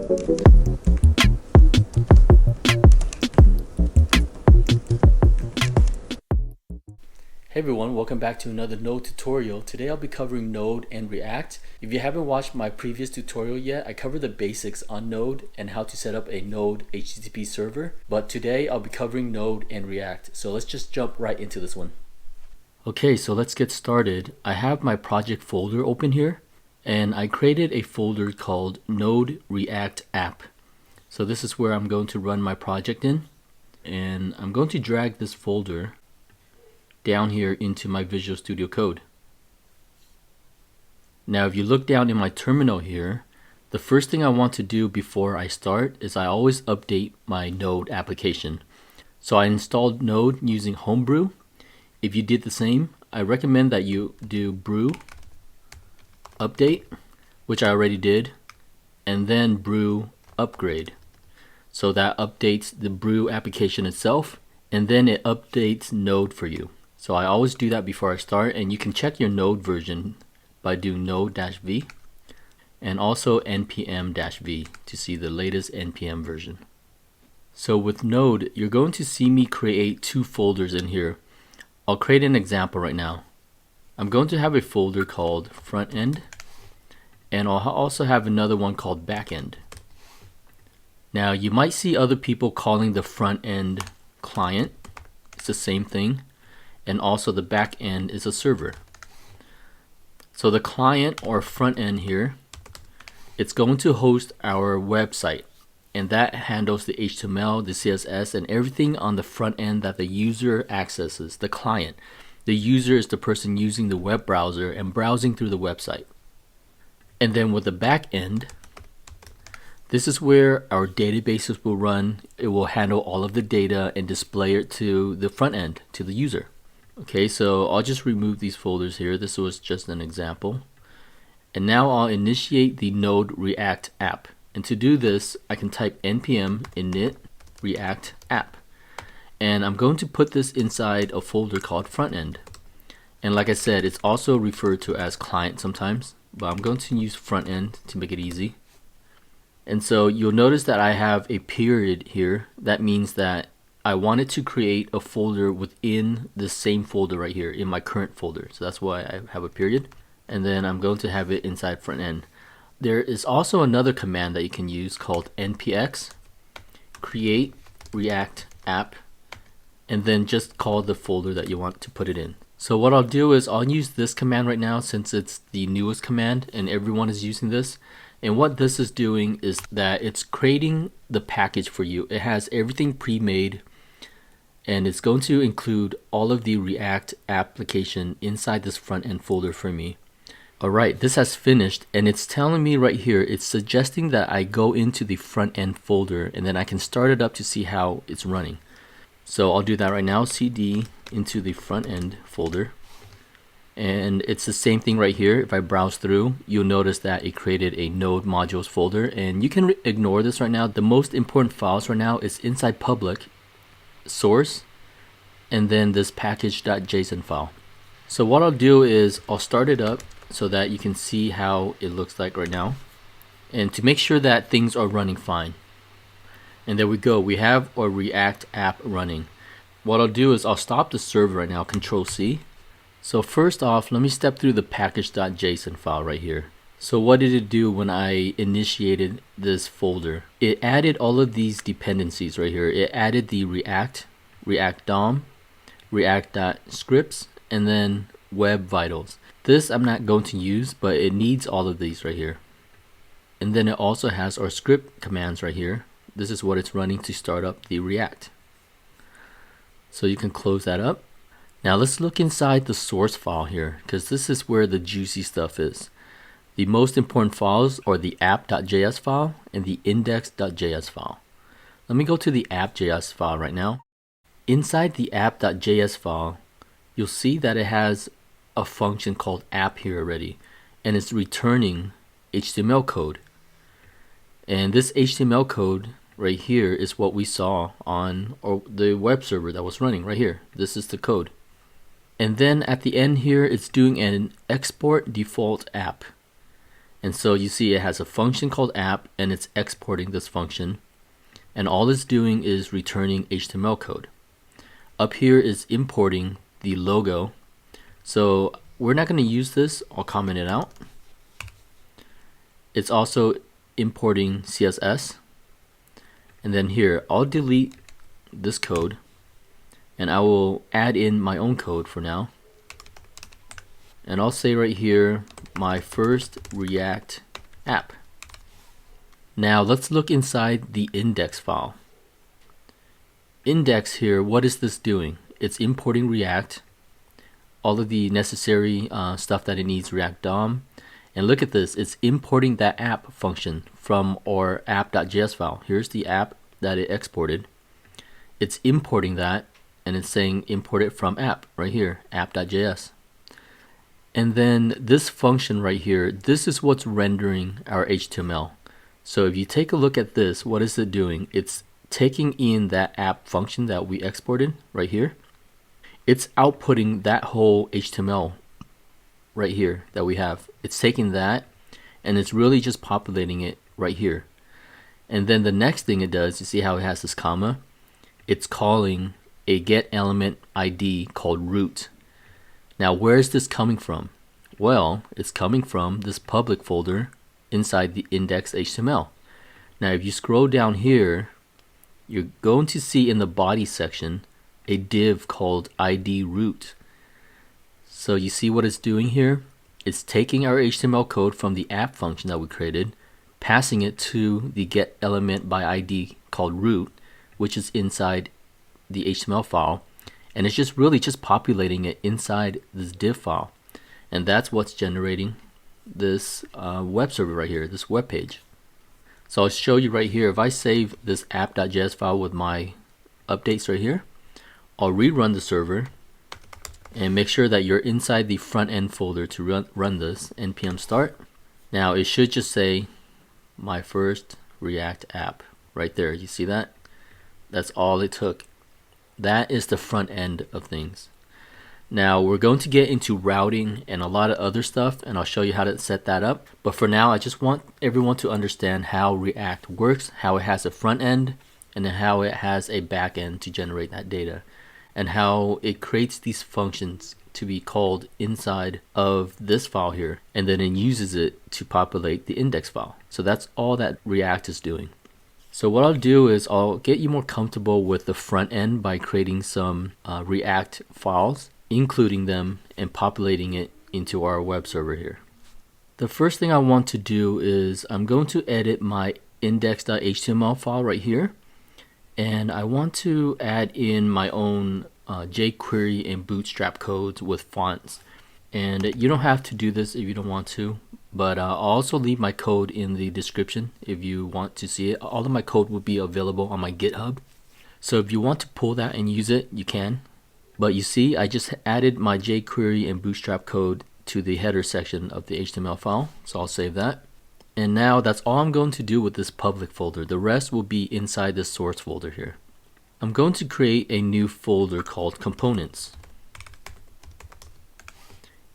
Hey everyone, welcome back to another Node tutorial. Today I'll be covering Node and React. If you haven't watched my previous tutorial yet, I covered the basics on Node and how to set up a Node HTTP server. But today I'll be covering Node and React. So let's just jump right into this one. Okay, so let's get started. I have my project folder open here, and I created a folder called Node React App. So this is where I'm going to run my project in, and I'm going to drag this folder down here into my Visual Studio Code. Now if you look down in my terminal here, the first thing I want to do before I start is I always update my Node application. So I installed Node using Homebrew. If you did the same, I recommend that you do brew update, which I already did, and then brew upgrade. So that updates the brew application itself, and then it updates Node for you. So I always do that before I start, and you can check your Node version by doing node-v and also npm-v to see the latest npm version. So with Node, you're going to see me create two folders in here. I'll create an example right now. I'm going to have a folder called Frontend, and I'll also have another one called Backend. Now you might see other people calling the front end client. It's the same thing. And also the back end is a server. So the client or front end here, it's going to host our website, and that handles the HTML, the CSS, and everything on the front end that the user accesses, the client. The user is the person using the web browser and browsing through the website. And then with the back end, this is where our databases will run. It will handle all of the data and display it to the front end, to the user. Okay, so I'll just remove these folders here. This was just an example. And now I'll initiate the Node React app. And to do this, I can type npm init react app. And I'm going to put this inside a folder called frontend. And like I said, it's also referred to as client sometimes, but I'm going to use frontend to make it easy. And so you'll notice that I have a period here. That means that I wanted to create a folder within the same folder right here in my current folder. So that's why I have a period. And then I'm going to have it inside front end. There is also another command that you can use called npx create react app, and then just call the folder that you want to put it in. So what I'll do is I'll use this command right now since it's the newest command and everyone is using this. And what this is doing is that it's creating the package for you. It has everything pre-made, and it's going to include all of the React application inside this front end folder for me. Alright, this has finished, and it's telling me right here, it's suggesting that I go into the front end folder and then I can start it up to see how it's running. So I'll do that right now, cd into the front end folder. And it's the same thing right here. If I browse through, you'll notice that it created a Node modules folder, and you can ignore this right now. The most important files right now is inside public, source, and then this package.json file. So what I'll do is I'll start it up so that you can see how it looks like right now, and to make sure that things are running fine. And there we go, we have our React app running. What I'll do is I'll stop the server right now, Control C. So first off, let me step through the package.json file right here. So what did it do when I initiated this folder? It added all of these dependencies right here. It added the React, React DOM, React.scripts, and then web vitals. This I'm not going to use, but it needs all of these right here. And then it also has our script commands right here. This is what it's running to start up the React. So you can close that up. Now let's look inside the source file here, because this is where the juicy stuff is. The most important files are the app.js file and the index.js file. Let me go to the app.js file right now. Inside the app.js file, you'll see that it has a function called app here already, and it's returning HTML code. And this HTML code right here is what we saw on the web server that was running right here. This is the code. And then at the end here, it's doing an export default app. And so you see it has a function called app, and it's exporting this function. And all it's doing is returning HTML code. Up here is importing the logo. So we're not going to use this. I'll comment it out. It's also importing CSS. And then here, I'll delete this code, and I will add in my own code for now. And I'll say right here, my first React app. Now let's look inside the index file. Index here, what is this doing? It's importing React, all of the necessary stuff that it needs, React DOM. And look at this, it's importing that app function from our app.js file. Here's the app that it exported. It's importing that, and it's saying import it from app right here, app.js. And then this function right here, this is what's rendering our HTML. So if you take a look at this, what is it doing? It's taking in that app function that we exported right here. It's outputting that whole HTML right here that we have. It's taking that, and it's really just populating it right here. And then the next thing it does, you see how it has this comma? It's calling a get element ID called root. Now where is this coming from? Well, it's coming from this public folder inside the index.html. Now if you scroll down here, you're going to see in the body section a div called ID root. So you see what it's doing here? It's taking our HTML code from the app function that we created, passing it to the get element by ID called root, which is inside the HTML file, and it's just really just populating it inside this div file. And that's what's generating this web server right here, this web page. So I'll show you right here. If I save this app.js file with my updates right here, I'll rerun the server and make sure that you're inside the front end folder to run this npm start. Now it should just say my first React app right there. You see that? That's all it took. That is the front end of things. Now we're going to get into routing and a lot of other stuff, and I'll show you how to set that up. But for now, I just want everyone to understand how React works, how it has a front end, and then how it has a back end to generate that data, and how it creates these functions to be called inside of this file here, and then it uses it to populate the index file. So that's all that React is doing. So what I'll do is I'll get you more comfortable with the front end by creating some React files, including them and populating it into our web server here. The first thing I want to do is I'm going to edit my index.html file right here, and I want to add in my own jQuery and Bootstrap codes with fonts. And you don't have to do this if you don't want to, but I'll also leave my code in the description if you want to see it. All of my code will be available on my GitHub. So if you want to pull that and use it, you can. But you see, I just added my jQuery and Bootstrap code to the header section of the HTML file. So I'll save that. And now that's all I'm going to do with this public folder. The rest will be inside this source folder here. I'm going to create a new folder called components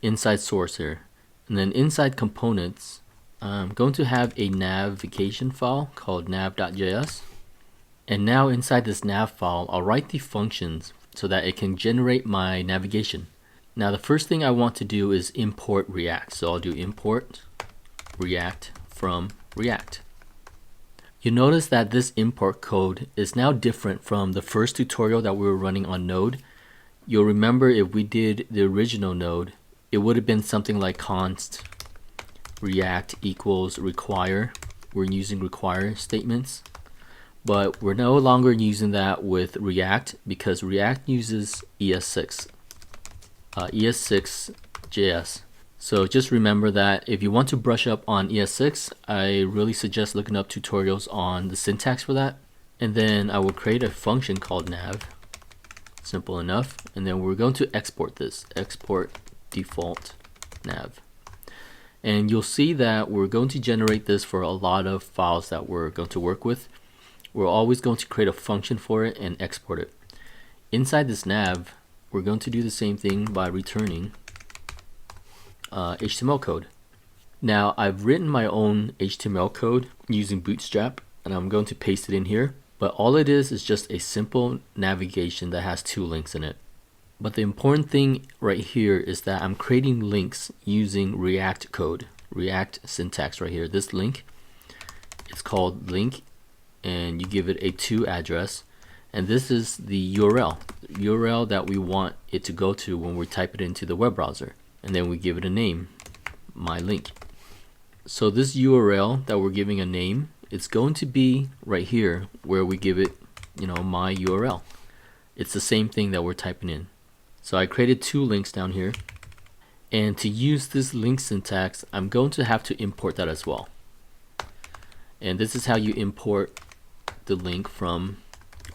inside source here. And then inside components, I'm going to have a navigation file called nav.js. And now inside this nav file, I'll write the functions so that it can generate my navigation. Now the first thing I want to do is import React. So I'll do import React from React. You notice that this import code is now different from the first tutorial that we were running on Node. You'll remember if we did the original Node, it would have been something like const react equals require. We're using require statements. But we're no longer using that with React because React uses ES6, ES6JS. So just remember that if you want to brush up on ES6, I really suggest looking up tutorials on the syntax for that. And then I will create a function called nav. Simple enough. And then we're going to export this, export default nav. And you'll see that we're going to generate this for a lot of files that we're going to work with. We're always going to create a function for it and export it. Inside this nav, we're going to do the same thing by returning HTML code. Now I've written my own HTML code using Bootstrap, and I'm going to paste it in here. But all it is just a simple navigation that has two links in it. But the important thing right here is that I'm creating links using React code, React syntax right here. This link, it's called link, and you give it a to address. And this is the URL that we want it to go to when we type it into the web browser. And then we give it a name, my link. So this URL that we're giving a name, it's going to be right here where we give it, my URL. It's the same thing that we're typing in. So I created two links down here. And to use this link syntax, I'm going to have to import that as well. And this is how you import the link from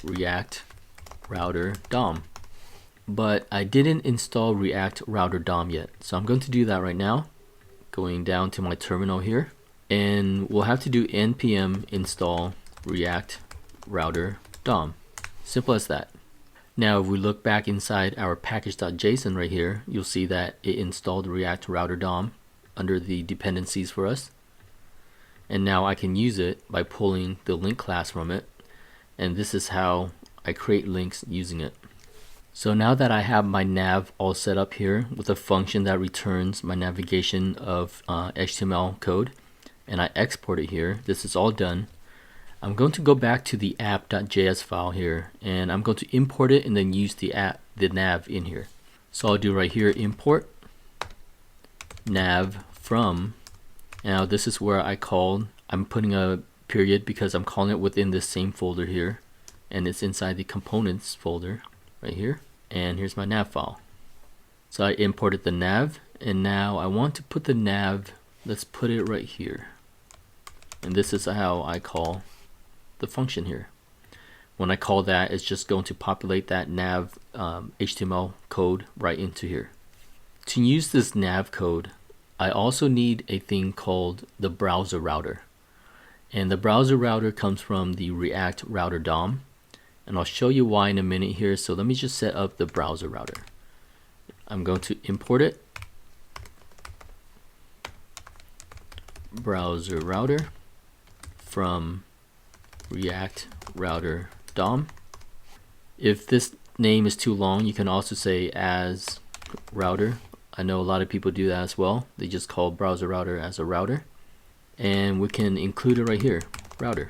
React Router DOM. But I didn't install React Router DOM yet. So I'm going to do that right now. Going down to my terminal here. And we'll have to do npm install React Router DOM. Simple as that. Now if we look back inside our package.json right here, you'll see that it installed React Router DOM under the dependencies for us. And now I can use it by pulling the link class from it. And this is how I create links using it. So now that I have my nav all set up here with a function that returns my navigation of HTML code, and I export it here, this is all done. I'm going to go back to the app.js file here, and I'm going to import it and then use the nav in here. So I'll do right here, import nav from. Now this is where I'm putting a period because I'm calling it within this same folder here, and it's inside the components folder right here. And here's my nav file. So I imported the nav, and now I want to put the nav, let's put it right here. And this is how I call the function here. When I call that, it's just going to populate that nav HTML code right into here. To use this nav code, I also need a thing called the browser router. And the browser router comes from the React Router DOM. And I'll show you why in a minute here. So let me just set up the browser router. I'm going to import it. Browser router from React Router DOM. If this name is too long, you can also say as router. I know a lot of people do that as well. They just call browser router as a router. And we can include it right here, router.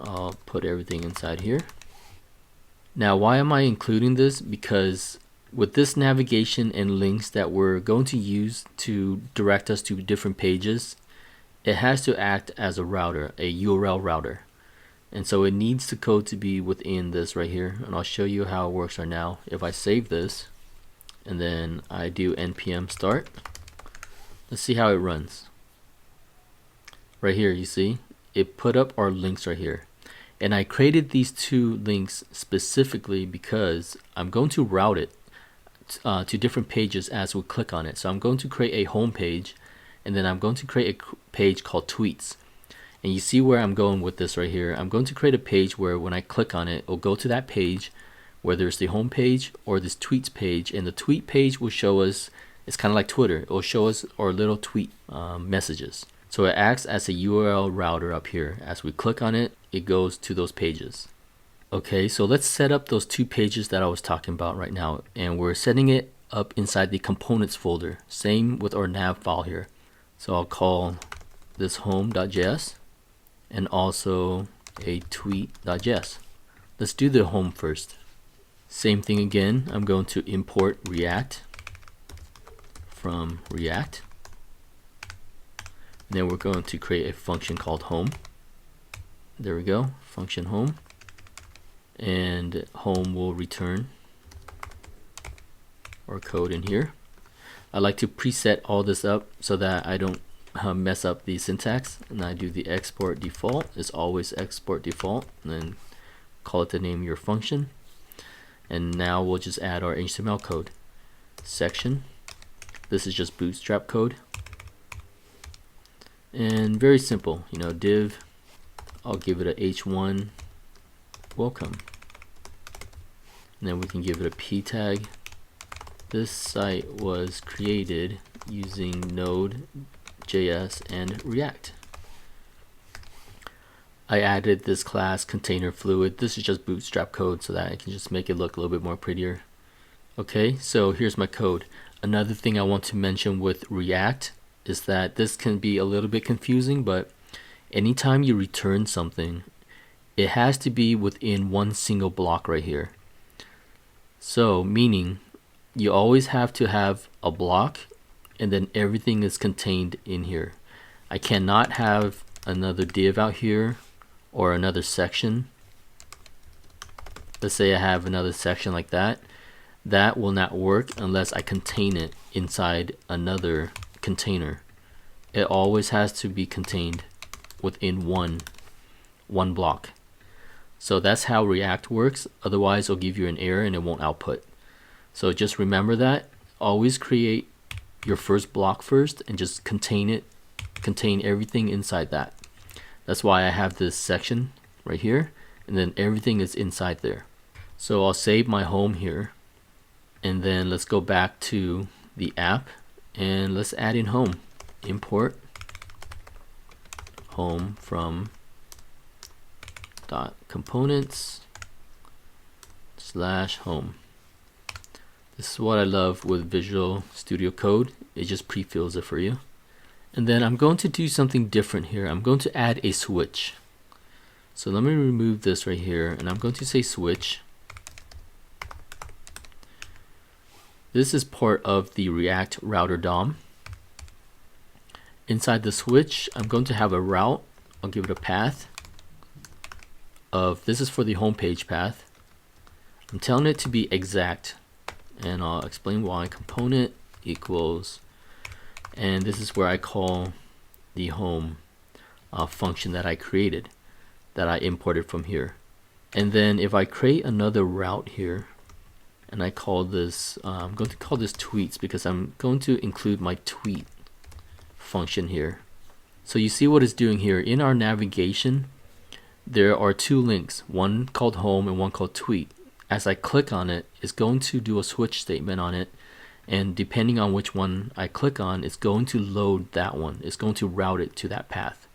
I'll put everything inside here. Now why am I including this? Because with this navigation and links that we're going to use to direct us to different pages, it has to act as a router, a URL router. And so it needs the code to be within this right here. And I'll show you how it works right now. If I save this and then I do npm start, let's see how it runs. Right here, you see, it put up our links right here. And I created these two links specifically because I'm going to route it to different pages as we click on it. So I'm going to create a home page, and then I'm going to create a page called tweets. And you see where I'm going with this right here. I'm going to create a page where when I click on it, it'll go to that page, whether it's the home page or this tweets page. And the tweet page will show us, it's kind of like Twitter, it will show us our little tweet messages. So it acts as a URL router up here. As we click on it, it goes to those pages. Okay, so let's set up those two pages that I was talking about right now. And we're setting it up inside the components folder. Same with our nav file here. So I'll call this home.js and also a tweet.js. Let's do the home first. Same thing again. I'm going to import React from React. And then we're going to create a function called home. There we go, function home. And home will return our code in here. I like to preset all this up so that I don't mess up the syntax. And I do the export default. It's always export default. And then call it the name of your function. And now we'll just add our HTML code. Section. This is just Bootstrap code. And very simple, div. I'll give it a h1 welcome. And then we can give it a p tag this site was created using Node.js and React. I added this class container fluid. This is just bootstrap code so that I can just make it look a little bit more prettier. Okay, so here's my code. Another thing I want to mention with React is that this can be a little bit confusing, but anytime you return something, it has to be within one single block right here. So meaning you always have to have a block and then everything is contained in here. I cannot have another div out here or another section. Let's say I have another section like that. That will not work unless I contain it inside another container. It always has to be contained within one block. So that's how React works. Otherwise it'll give you an error and it won't output. So just remember that. Always create your first block first and just contain everything inside that. That's why I have this section right here, and then everything is inside there. So I'll save my home here, and then let's go back to the app and let's add in home. Import home from .components / home. This is what I love with Visual Studio Code. It just pre-fills it for you. And then I'm going to do something different here. I'm going to add a switch. So let me remove this right here, and I'm going to say switch. This is part of the React router DOM. Inside the switch, I'm going to have a route. I'll give it a path of, this is for the home page path. I'm telling it to be exact, and I'll explain why. Component equals, and this is where I call the home function that I created, that I imported from here. And then if I create another route here, and I call this, I'm going to call this tweets because I'm going to include my tweet function here. So you see what it's doing here. In our navigation, there are two links, one called home and one called tweet. As I click on it, it's going to do a switch statement on it, and depending on which one I click on, it's going to load that one. It's going to route it to that path.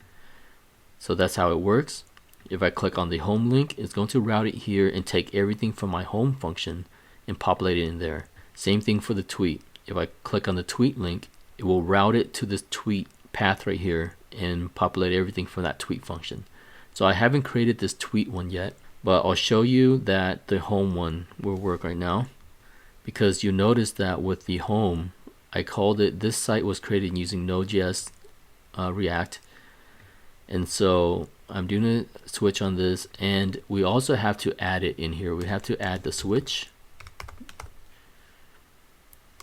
So that's how it works. If I click on the home link, it's going to route it here and take everything from my home function and populate it in there. Same thing for the tweet. If I click on the tweet link, it will route it to this tweet path right here and populate everything from that tweet function. So I haven't created this tweet one yet, but I'll show you that the home one will work right now, because you notice that with the home, I called it, this site was created using Node.js React, and so I'm doing a switch on this, and we also have to add it in here. We have to add the switch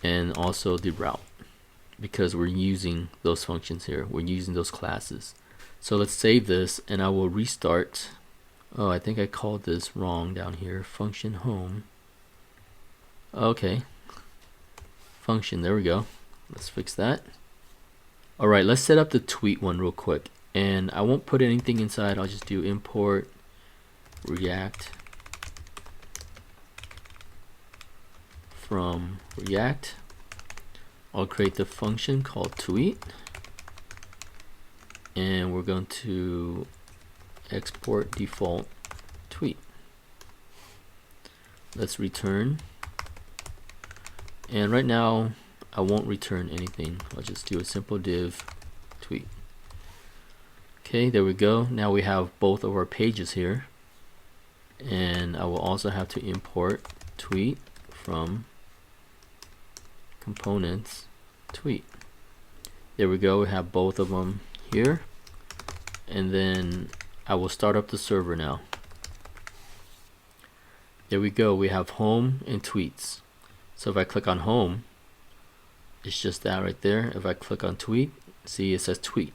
and also the route, because we're using those functions here. We're using those classes. So let's save this and I will restart. Oh, I think I called this wrong down here. Function home. Okay. Function, there we go. Let's fix that. Alright, let's set up the tweet one real quick. And I won't put anything inside. I'll just do import React from React. I'll create the function called tweet, and we're going to export default tweet. Let's return, and right now I won't return anything. I'll just do a simple div tweet. Okay, there we go. Now we have both of our pages here, and I will also have to import tweet from components tweet. There we go. We have both of them here, and then I will start up the server now. There we go. We have home and tweets. So if I click on home, it's just that right there. If I click on tweet, see it says tweet.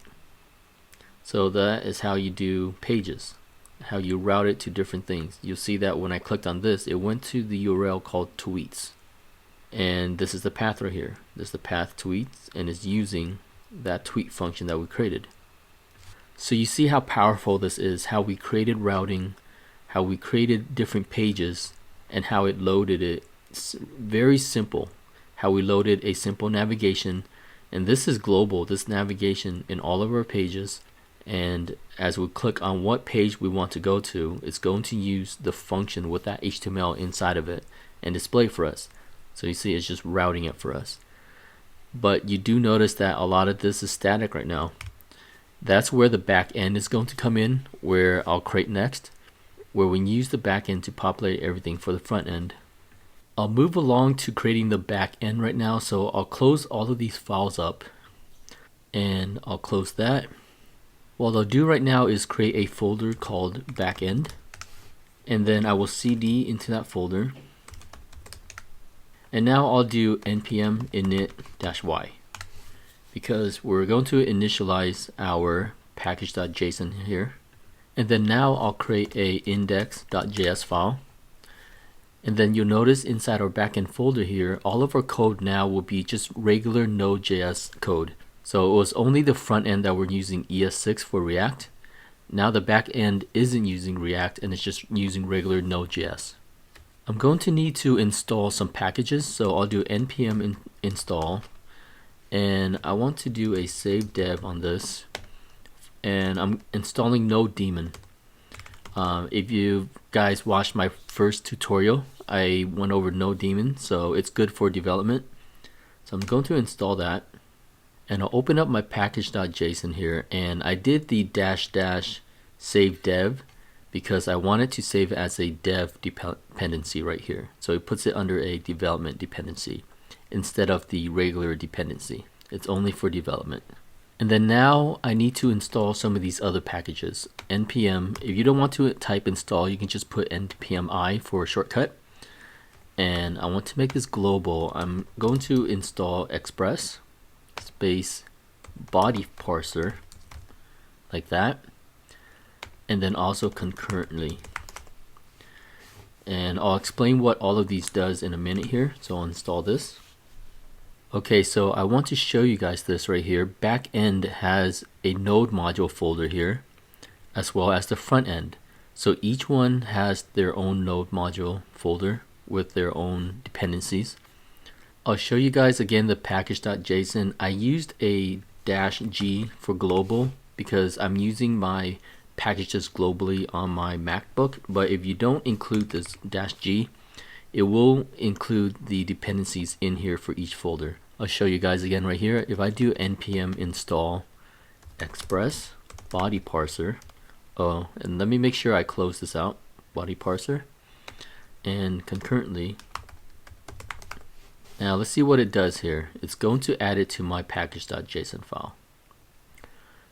So that is how you do pages, how you route it to different things. You'll see that when I clicked on this, it went to the URL called tweets. And this is the path right here. This is the path tweets, and it's using that tweet function that we created. So you see how powerful this is, how we created routing, how we created different pages, and how it loaded it. It's very simple how we loaded a simple navigation, and this is global, this navigation in all of our pages, and as we click on what page we want to go to, it's going to use the function with that HTML inside of it and display for us. So you see it's just routing it for us. But you do notice that a lot of this is static right now. That's where the back end is going to come in, where I'll create next, where we use the back end to populate everything for the front end. I'll move along to creating the back end right now, so I'll close all of these files up and I'll close that. What I'll do right now is create a folder called backend, and then I will cd into that folder, and now I'll do npm init-y because we're going to initialize our package.json here. And then now I'll create a index.js file, and then you'll notice inside our backend folder here, all of our code now will be just regular Node.js code. So it was only the front end that we're using ES6 for React. Now the back end isn't using React and it's just using regular Node.js. I'm going to need to install some packages, so I'll do npm install, and I want to do a save dev on this, and I'm installing Node daemon. If you guys watched my first tutorial, I went over Node daemon, so it's good for development. So I'm going to install that, and I'll open up my package.json here, and I did the -- save dev because I wanted to save it as a dev dependency right here. So it puts it under a development dependency instead of the regular dependency. It's only for development. And then now I need to install some of these other packages. npm, if you don't want to type install, you can just put npm I for a shortcut. And I want to make this global. I'm going to install express space body parser like that, and then also concurrently. And I'll explain what all of these does in a minute here. So I'll install this. Okay, so I want to show you guys this right here. Backend has a node module folder here, as well as the front end. So each one has their own node module folder with their own dependencies. I'll show you guys again the package.json. I used a -g for global because I'm using my packages globally on my MacBook, but if you don't include this -g, it will include the dependencies in here for each folder. I'll show you guys again right here. If I do npm install express body parser, and let me make sure I close this out, body parser, and concurrently. Now let's see what it does here. It's going to add it to my package.json file.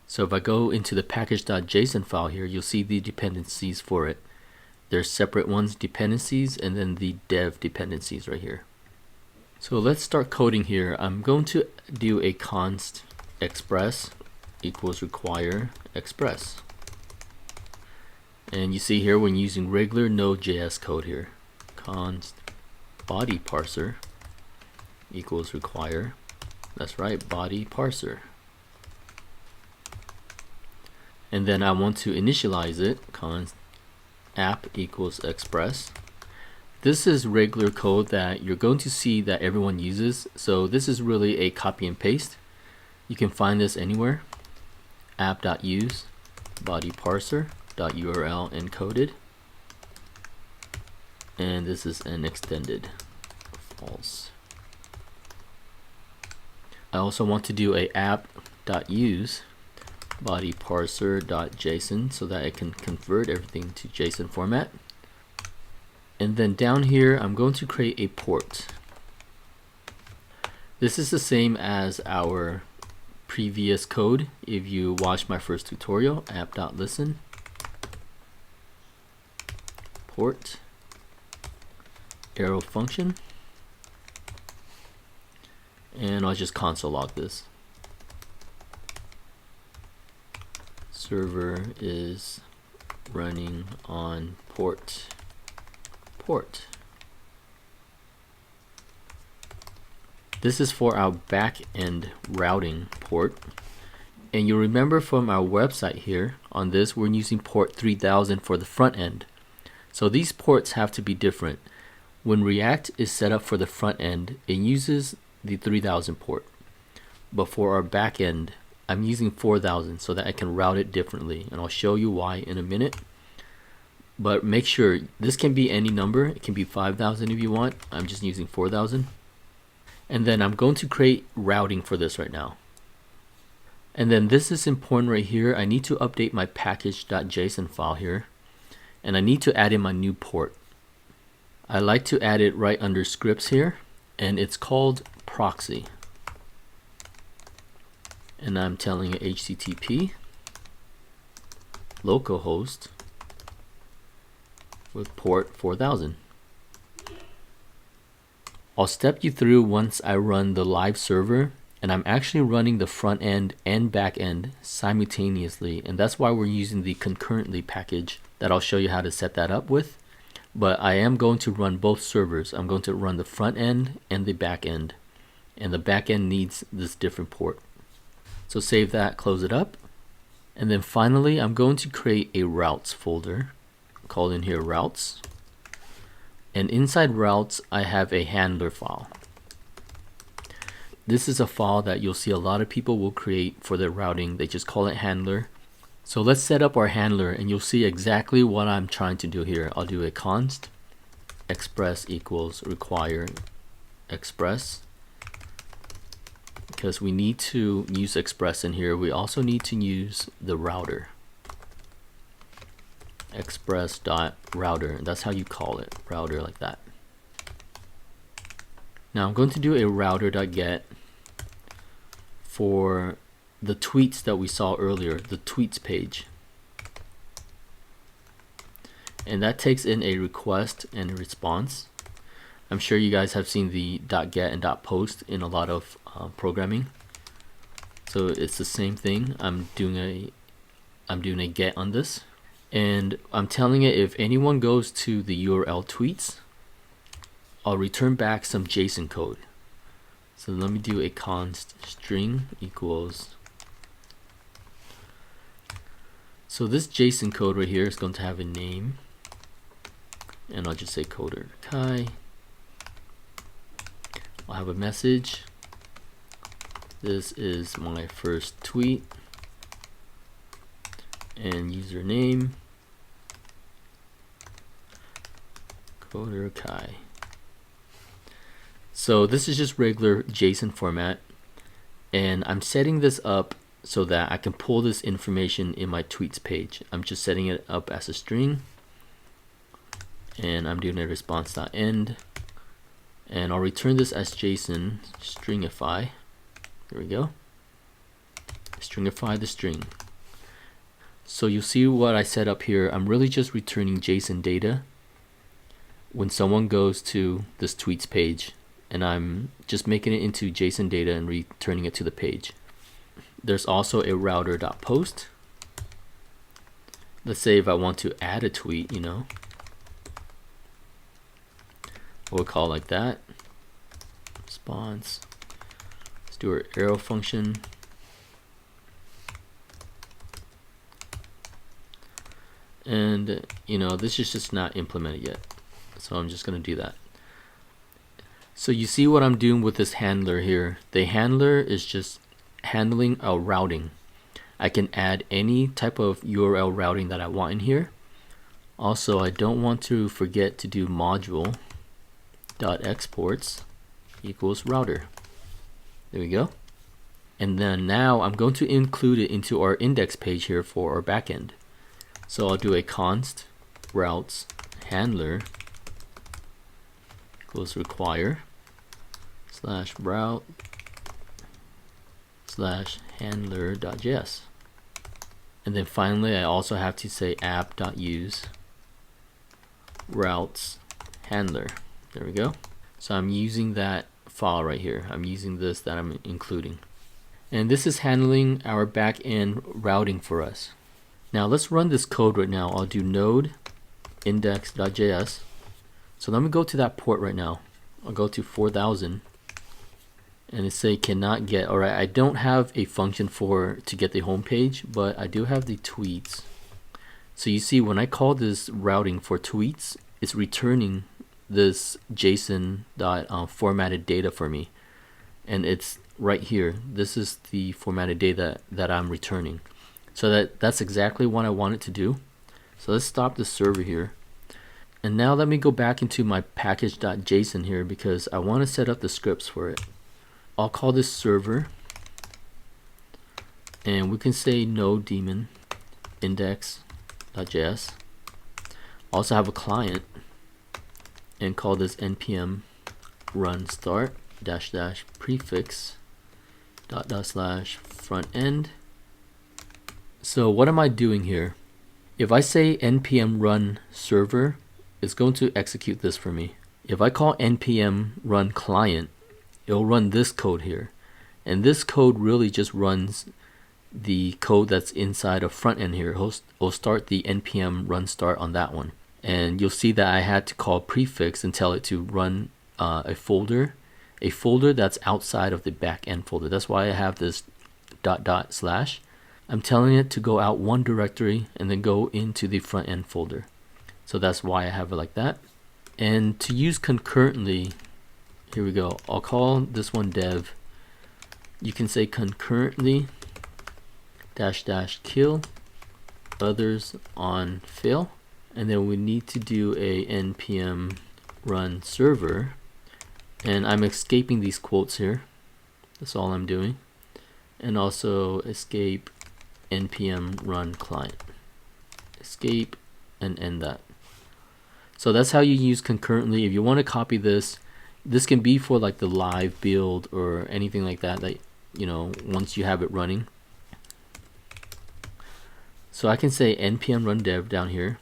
So if I go into the package.json file here, you'll see the dependencies for it. There's separate ones, dependencies, and then the dev dependencies right here. So let's start coding here. I'm going to do a const express equals require express. And you see here when using regular Node.js code here, const body parser equals require, that's right, body parser. And then I want to initialize it, const app equals express. This is regular code that you're going to see that everyone uses, so this is really a copy and paste. You can find this anywhere. app.use body parser.url encoded, and this is an extended false. I also want to do a app.use body parser.json so that it can convert everything to JSON format. And then down here I'm going to create a port. This is the same as our previous code. If you watched my first tutorial, app.listen port arrow function, and I'll just console log this. Server is running on port. This is for our back-end routing port. And you remember from our website here on this, we're using port 3000 for the front end. So these ports have to be different. When React is set up for the front end, it uses the 3000 port. But for our back end, I'm using 4000 so that I can route it differently, and I'll show you why in a minute. But make sure this can be any number. It can be 5000 if you want. I'm just using 4000. And then I'm going to create routing for this right now. And then this is important right here. I need to update my package.json file here, and I need to add in my new port. I like to add it right under scripts here, and it's called proxy. And I'm telling it HTTP localhost with port 4000. I'll step you through once I run the live server, and I'm actually running the front end and back end simultaneously, and that's why we're using the concurrently package that I'll show you how to set that up with. But I am going to run both servers. I'm going to run the front end and the back end, and the back end needs this different port. So save that, close it up, and then finally I'm going to create a routes folder, call in here routes, and inside routes I have a handler file. This is a file that you'll see a lot of people will create for their routing. They just call it handler. So let's set up our handler, and you'll see exactly what I'm trying to do here. I'll do a const express equals require express, because we need to use express in here. We also need to use the router, express.router. That's how you call it, router, like that. Now I'm going to do a router.get for the tweets that we saw earlier, the tweets page. And that takes in a request and a response. I'm sure you guys have seen the .get and .post in a lot of programming. So it's the same thing. I'm doing a get on this, and I'm telling it if anyone goes to the URL tweets, I'll return back some JSON code. So let me do a const string equals. So this JSON code right here is going to have a name, and I'll just say coder Kai. I'll have a message. This is my first tweet, and username coder Kai. So this is just regular JSON format, and I'm setting this up so that I can pull this information in my tweets page. I'm just setting it up as a string, and I'm doing a response.end, and I'll return this as JSON stringify. There we go. Stringify the string. So you'll see what I set up here. I'm really just returning JSON data when someone goes to this tweets page, and I'm just making it into JSON data and returning it to the page. There's also a router.post. Let's say if I want to add a tweet, we'll call it like that. Response. Let's do our arrow function. And this is just not implemented yet, so I'm just going to do that. So you see what I'm doing with this handler here. The handler is just handling a routing. I can add any type of URL routing that I want in here. Also, I don't want to forget to do module.exports equals router. There we go. And then now I'm going to include it into our index page here for our backend. So I'll do a const routes handler equals require /route /handler.js. And then finally I also have to say app.use routes handler. There we go. So I'm using that file right here. I'm using this that I'm including. And this is handling our back-end routing for us. Now let's run this code right now. I'll do node index.js. So let me go to that port right now. I'll go to 4000. And it say cannot get. Alright, I don't have a function to get the home page, but I do have the tweets. So you see when I call this routing for tweets, it's returning this JSON formatted data for me, and it's right here. This is the formatted data that I'm returning. So that's exactly what I want it to do. So let's stop the server here. And now let me go back into my package.json here because I want to set up the scripts for it. I'll call this server, and we can say node daemon index.js. Also have a client and call this npm run start dash dash prefix dot dot slash front end. So what am I doing here? If I say npm run server, it's going to execute this for me. If I call npm run client, it'll run this code here, and this code really just runs the code that's inside of front end here. It'll start the npm run start on that one, and you'll see that I had to call prefix and tell it to run a folder that's outside of the backend folder. That's why I have this dot dot slash. I'm telling it to go out one directory and then go into the front end folder. So that's why I have it like that. And to use concurrently, here we go. I'll call this one dev. You can say concurrently dash dash kill others on fail. And then we need to do a npm run server. And I'm escaping these quotes here. That's all I'm doing. And also escape npm run client. Escape and end that. So that's how you use concurrently. If you want to copy this, this can be for like the live build or anything like that, you know, once you have it running. So I can say npm run dev down here,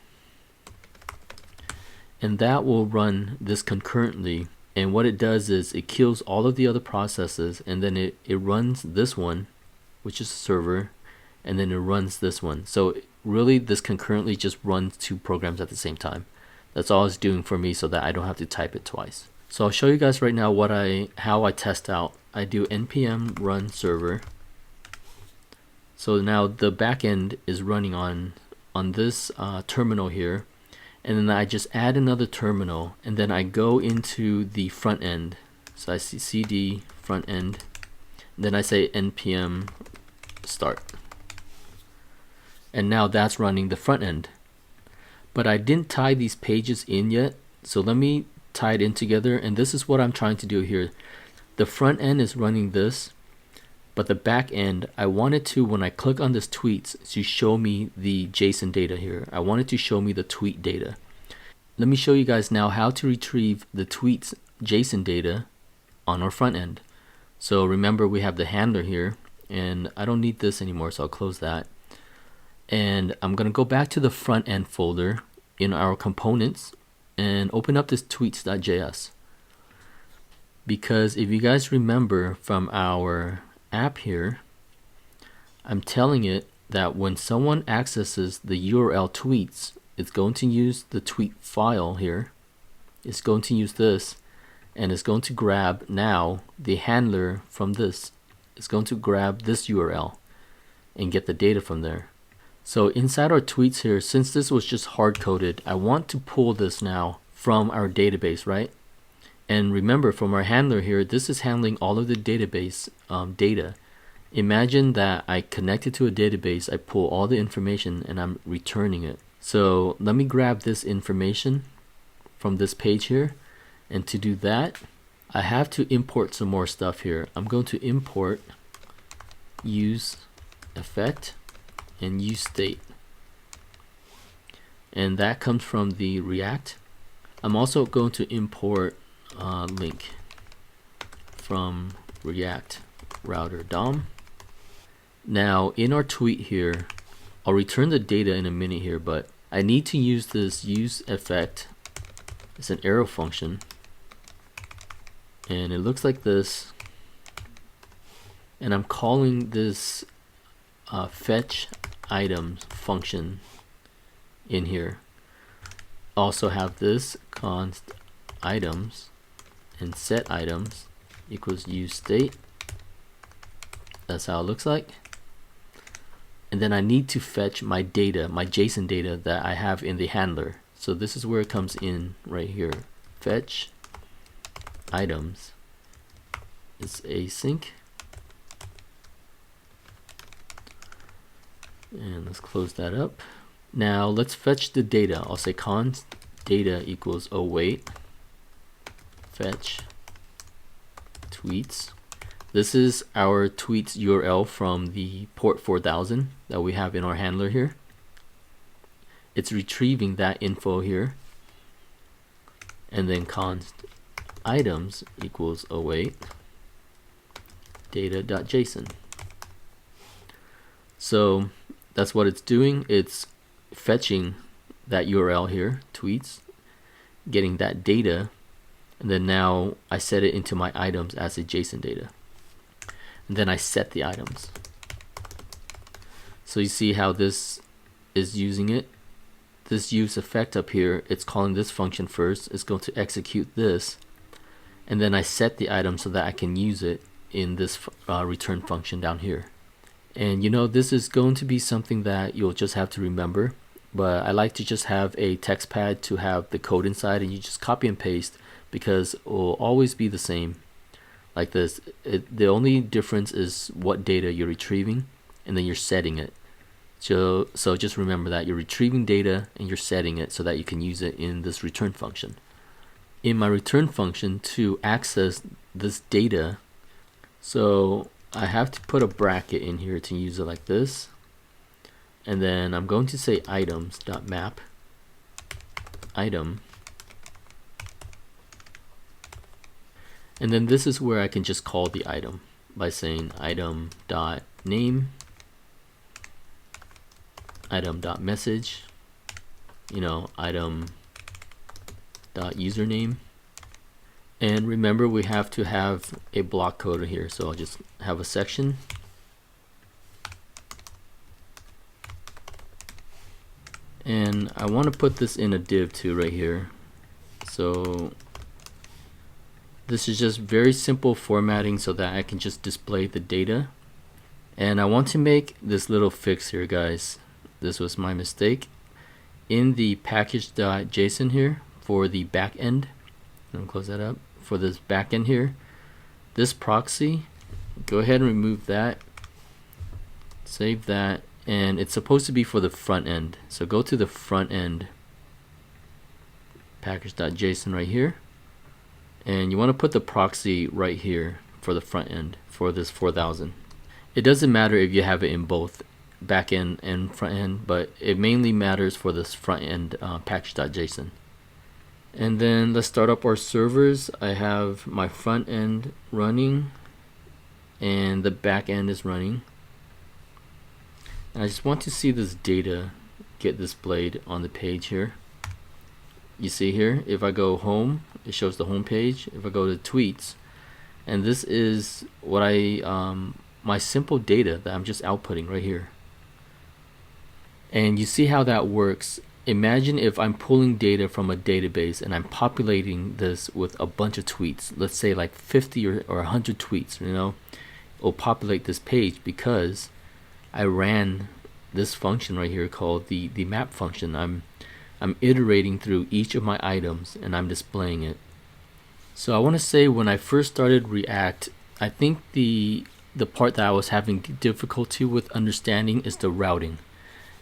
and that will run this concurrently. And what it does is it kills all of the other processes, and then it runs this one, which is server, and then it runs this one. So really this concurrently just runs two programs at the same time. That's all it's doing for me so that I don't have to type it twice. So I'll show you guys right now how I test out. I do npm run server. So now the backend is running on this terminal here, and then I just add another terminal, and then I go into the front end. So I see cd front end, then I say npm start, and now that's running the front end. But I didn't tie these pages in yet, so let me tie it in together. And this is what I'm trying to do here. The front end is running this, but the back end, I wanted to, when I click on this tweets, to show me the JSON data here. I wanted to show me the tweet data. Let me show you guys now how to retrieve the tweets JSON data on our front end. So remember, we have the handler here, and I don't need this anymore, so I'll close that. And I'm going to go back to the front end folder in our components and open up this tweets.js. Because if you guys remember from our app here, I'm telling it that when someone accesses the URL tweets, it's going to use the tweet file here. It's going to use this, and it's going to grab now the handler from this. It's going to grab this URL and get the data from there. So inside our tweets here, since this was just hard-coded, I want to pull this now from our database, right? And remember, from our handler here, this is handling all of the database data. Imagine that I connected to a database, I pull all the information, and I'm returning it. So let me grab this information from this page here. And to do that, I have to import some more stuff here. I'm going to import use effect and use state, and that comes from the React. I'm also going to import link from React router DOM. Now in our tweet here, I'll return the data in a minute here, but I need to use this use effect. It's an arrow function, and it looks like this, and I'm calling this fetch items function in here. Also have this const items and set items equals use state. That's how it looks like. And then I need to fetch my data, my JSON data that I have in the handler. So this is where it comes in right here. fetch items is async. And let's close that up. Now let's fetch the data. I'll say const data equals await fetch tweets. This is our tweets URL from the port 4000 that we have in our handler here. It's retrieving that info here. And then const items equals await data.json. So that's what it's doing. It's fetching that URL here, tweets, getting that data, and then now I set it into my items as a JSON data. And then I set the items. So you see how this is using it. This use effect up here, it's calling this function first. It's going to execute this, and then I set the item so that I can use it in this return function down here. And you know, this is going to be something that you'll just have to remember, but I like to just have a text pad to have the code inside, and you just copy and paste because it will always be the same like this. The only difference is what data you're retrieving, and then you're setting it. So just remember that you're retrieving data and you're setting it so that you can use it in this return function. In my return function, to access this data, so I have to put a bracket in here to use it like this, and then I'm going to say items.map item, and then this is where I can just call the item by saying item.name, item.message, you know, item.username. And remember, we have to have a block code here, so I'll just have a section. And I want to put this in a div too right here. So this is just very simple formatting so that I can just display the data. And I want to make this little fix here, guys. This was my mistake. In the package.json here for the backend, I'm gonna close that up. For this backend here, this proxy, go ahead and remove that, save that, and it's supposed to be for the front end. So go to the front end package.json right here, and you want to put the proxy right here for the front end for this 4000. It doesn't matter if you have it in both backend and front end, but it mainly matters for this front end package.json. And then let's start up our servers. I have my front end running and the back end is running. And I just want to see this data get displayed on the page here. You see here, if I go home, it shows the home page. If I go to tweets, and this is what my simple data that I'm just outputting right here. And you see how that works. Imagine if I'm pulling data from a database and I'm populating this with a bunch of tweets. Let's say like 50 or 100 tweets, you know. It'll populate this page because I ran this function right here called the map function. I'm iterating through each of my items and I'm displaying it. So I want to say, when I first started React, I think the part that I was having difficulty with understanding is the routing.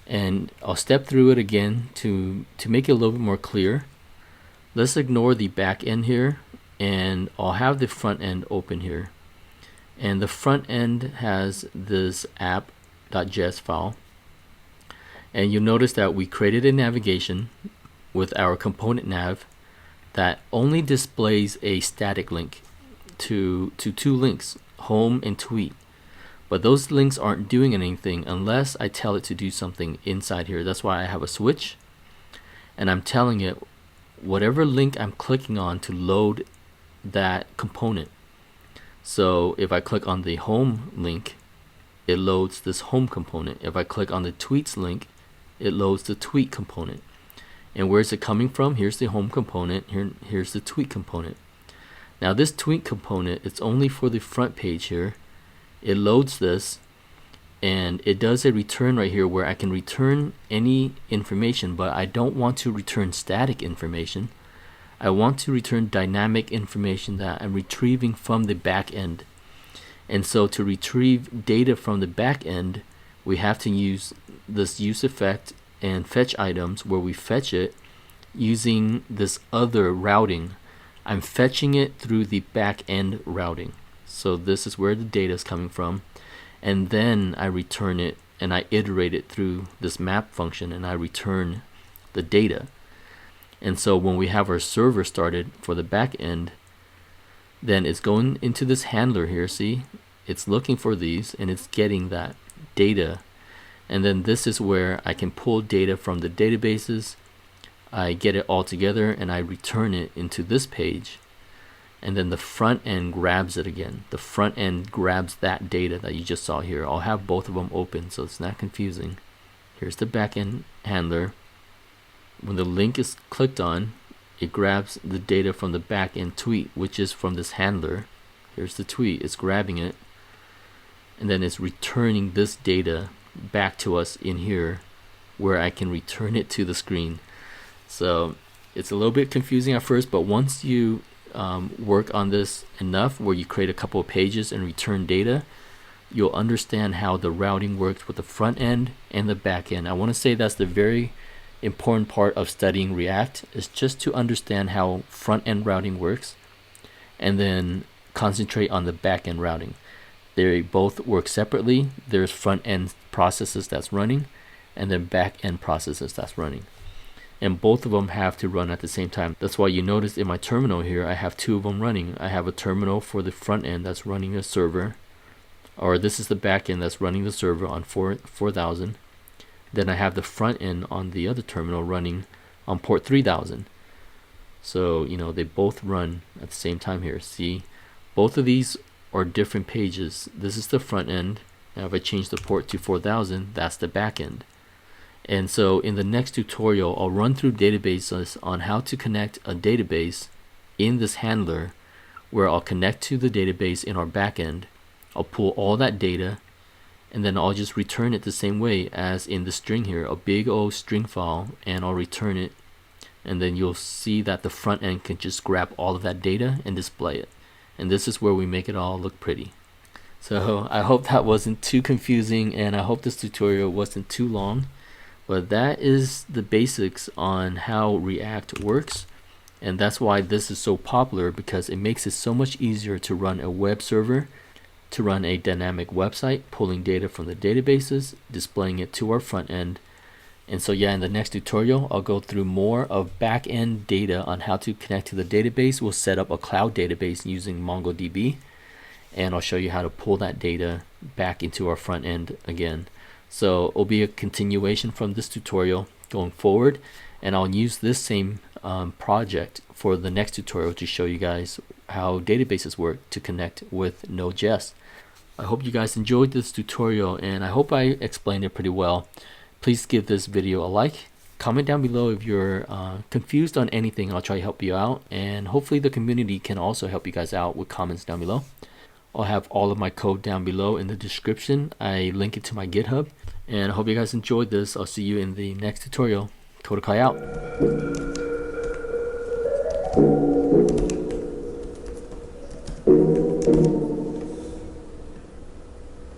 And I'll step through it again to make it a little bit more clear. Let's ignore the back end here, and I'll have the front end open here. And the front end has this app.js file. And you'll notice that we created a navigation with our component nav that only displays a static link to two links, home and tweet. But those links aren't doing anything unless I tell it to do something inside here. That's why I have a switch, and I'm telling it whatever link I'm clicking on to load that component. So if I click on the home link, it loads this home component. If I click on the tweets link, it loads the tweet component. And where's it coming from? Here's the home component, here's the tweet component. Now this tweet component, it's only for the front page here. It loads this and it does a return right here where I can return any information, but I don't want to return static information. I want to return dynamic information that I'm retrieving from the back end. And so to retrieve data from the back end, we have to use this use effect and fetch items, where we fetch it using this other routing. I'm fetching it through the back end routing. So this is where the data is coming from. And then I return it and I iterate it through this map function and I return the data. And so when we have our server started for the back end, then it's going into this handler here. See, it's looking for these and it's getting that data. And then this is where I can pull data from the databases. I get it all together and I return it into this page. And then the front end grabs it again. The front end grabs that data that you just saw here. I'll have both of them open so it's not confusing. Here's the backend handler. When the link is clicked on, it grabs the data from the backend tweet, which is from this handler. Here's the tweet. It's grabbing it. And then it's returning this data back to us in here, where I can return it to the screen. So it's a little bit confusing at first, but once you work on this enough, where you create a couple of pages and return data, you'll understand how the routing works with the front end and the back end. I want to say that's the very important part of studying React, is just to understand how front end routing works and then concentrate on the back end routing. They both work separately. There's front end processes that's running and then back end processes that's running. And both of them have to run at the same time. That's why you notice in my terminal here, I have two of them running. I have a terminal for the front end that's running a server, or this is the back end that's running the server on 4000. Then I have the front end on the other terminal running on port 3000. So, you know, they both run at the same time here. See, both of these are different pages. This is the front end. Now if I change the port to 4000, that's the back end. And so in the next tutorial, I'll run through databases on how to connect a database in this handler, where I'll connect to the database in our backend. I'll pull all that data, and then I'll just return it the same way as in the string here, a big old string file, and I'll return it. And then you'll see that the front end can just grab all of that data and display it. And this is where we make it all look pretty. So I hope that wasn't too confusing, and I hope this tutorial wasn't too long. But that is the basics on how React works, and that's why this is so popular, because it makes it so much easier to run a web server, to run a dynamic website, pulling data from the databases, displaying it to our front end. And so yeah, in the next tutorial, I'll go through more of back-end data on how to connect to the database. We'll set up a cloud database using MongoDB, and I'll show you how to pull that data back into our front end again. So it'll be a continuation from this tutorial going forward, and I'll use this same project for the next tutorial to show you guys how databases work to connect with Node.js. I hope you guys enjoyed this tutorial, and I hope I explained it pretty well. Please give this video a like. Comment down below if you're confused on anything. I'll try to help you out, and hopefully the community can also help you guys out with comments down below. I'll have all of my code down below in the description. I link it to my GitHub, and I hope you guys enjoyed this. I'll see you in the next tutorial. Kodakai out.